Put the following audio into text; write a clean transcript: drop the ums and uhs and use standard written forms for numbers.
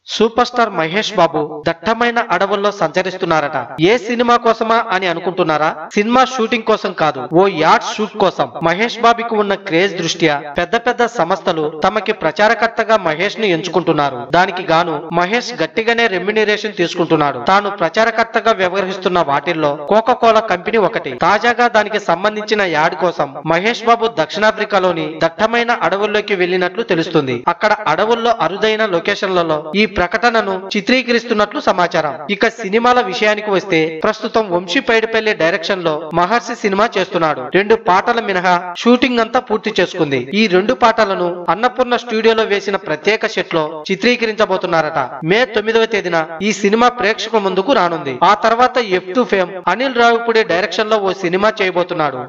Super star Mahesh Babu దట్టమైన అడవుల్లో సంచరిస్తున్నారట. ఏ cinema కోసమా అని అనుకుంటున్నారా? సినిమా షూటింగ్ కోసం కాదు, ఓ యాడ్ షూట్ కోసం. మహేష్ బాబుకి ఉన్న క్రేజ్ దృష్ట్యా పెద్ద పెద్ద సంస్థలు తమకి ప్రచారకర్తగా మహేష్ ని ఎంచుకుంటున్నారు. దానికి గాను మహేష్ గట్టిగానే రెమ్యునరేషన్ తీసుకుంటున్నాడు. తాను ప్రచారకర్తగా వ్యవహరిస్తున్న వాటిల్లో కోకా-కోలా కంపెనీ ఒకటి. తాజాగా దానికి సంబంధించిన యాడ్ కోసం మహేష్ బాబు దక్షిణాఫ్రికాలోని దట్టమైన అడవుల్లోకి వెళ్లినట్లు తెలుస్తుంది. అక్కడ అడవుల్లో అరుదైన లొకేషన్లలో ఈ ప్రకటనను చిత్రీకరిస్తున్నట్లు సమాచారం. ఇక సినిమాల విషయానికి వస్తే ప్రస్తుతం వంశీ పైడిపల్లి డైరెక్షన్ లో మహర్షి సినిమా చేస్తున్నాడు. 2 పాటల మినహా షూటింగ్ అంతా పూర్తి చేసుకుంది. ఈ 2 పాటలను అన్నపూర్ణ స్టూడియోలో వేసిన ప్రత్యేక సెట్ లో చిత్రీకరించబోతున్నారట. మే 9వ తేదీన ఈ సినిమా ప్రేక్షకుల ముందుకు రానుంది. ఆ తర్వాత F2 fame Anil Ravipudi direction లో ఓ సినిమా చేయబోతున్నాడు.